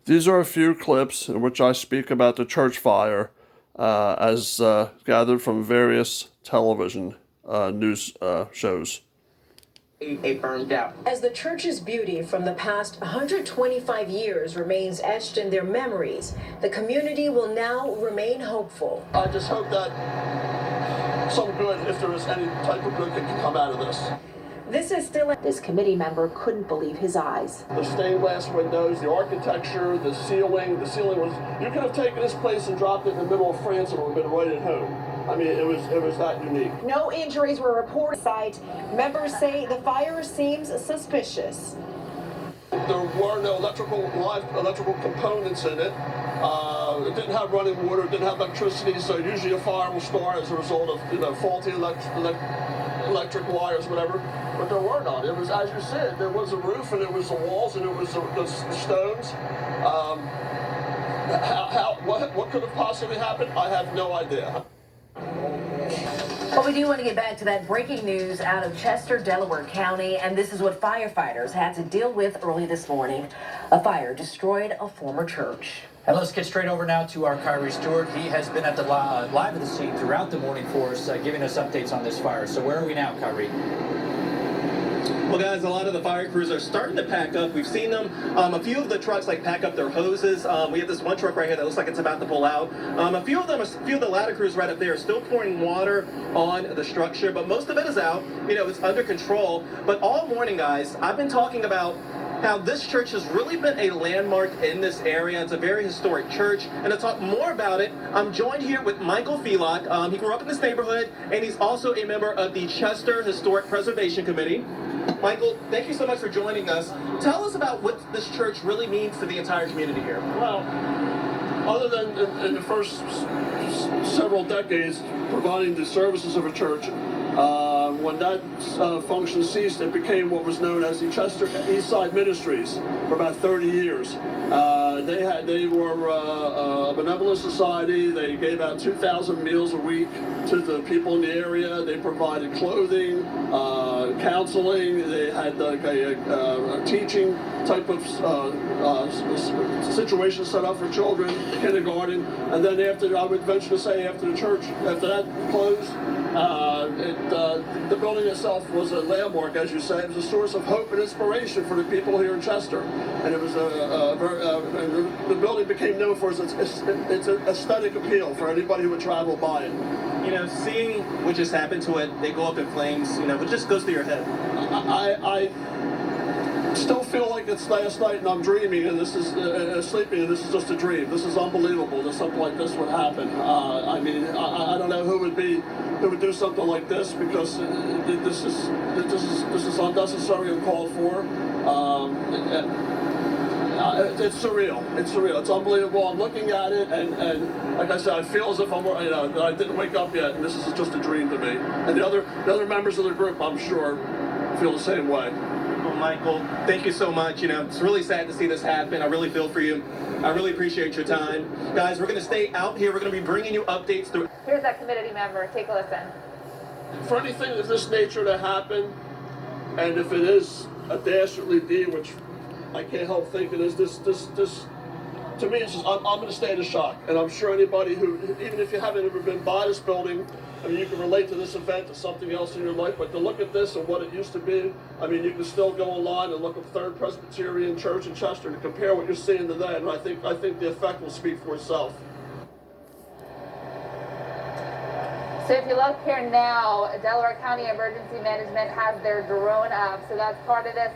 These are a few clips in which I speak about the church fire as gathered from various television news shows. A firm doubt. As the church's beauty from the past 125 years remains etched in their memories, the community will now remain hopeful. I just hope that some good, if there is any type of good that can come out of this. This committee member couldn't believe his eyes. The stained glass windows, the architecture, the ceiling was, you could have taken this place and dropped it in the middle of France and it would have been right at home. I mean, it was that unique. No injuries were reported. Members say the fire seems suspicious. There were no live electrical components in it. It didn't have running water, it didn't have electricity, so usually a fire will start as a result of faulty electric wires, whatever. But there were none. It was, as you said, there was a roof and it was the walls and it was the stones. What could have possibly happened? I have no idea. Well, we do want to get back to that breaking news out of Chester, Delaware County, and this is what firefighters had to deal with early this morning. A fire destroyed a former church. And let's get straight over now to our Kyrie Stewart. He has been at the live at the scene throughout the morning for us, giving us updates on this fire. So where are we now, Kyrie? Well, guys, a lot of the fire crews are starting to pack up. We've seen them. A few of the trucks pack up their hoses. We have this one truck right here that looks like it's about to pull out. A few of the ladder crews right up there are still pouring water on the structure, but most of it is out. It's under control. But all morning, guys, I've been talking about how this church has really been a landmark in this area. It's a very historic church. And to talk more about it, I'm joined here with Michael Phelock. He grew up in this neighborhood, and he's also a member of the Chester Historic Preservation Committee. Michael, thank you so much for joining us. Tell us about what this church really means to the entire community here. Well, other than in the first several decades providing the services of a church, when that function ceased, it became what was known as the Chester East Side Ministries for about 30 years. They were a benevolent society. They gave out 2,000 meals a week to the people in the area. They provided clothing, counseling. They had a teaching type of situation set up for children, kindergarten. And then I would venture to say after the church, after that closed, the building itself was a landmark, as you say. It was a source of hope and inspiration for the people here in Chester. And it was the building became known for its aesthetic appeal for anybody who would travel by it. Seeing what just happened to it, they go up in flames, what just goes through your head? I still feel like it's last night and I'm dreaming and this is sleeping and this is just a dream. This is unbelievable that something like this would happen. I mean, I don't know who would do something like this because this is unnecessary and called for. It's surreal. It's surreal. It's unbelievable. I'm looking at it, and like I said, I feel as if that I didn't wake up yet, and this is just a dream to me. And the other members of the group, I'm sure, feel the same way. Well, Michael, thank you so much. It's really sad to see this happen. I really feel for you. I really appreciate your time. Guys, we're going to stay out here. We're going to be bringing you updates through. Here's that committee member. Take a listen. For anything of this nature to happen, and if it is a dastardly deed, which I can't help thinking is this to me, it's just, I'm going to stay in shock. And I'm sure anybody who, even if you haven't ever been by this building, I mean, you can relate to this event to something else in your life, but to look at this and what it used to be, I mean, you can still go online and look at Third Presbyterian Church in Chester and compare what you're seeing to that, and I think the effect will speak for itself. So if you look here now, Delaware County Emergency Management has their drone up, so that's part of this.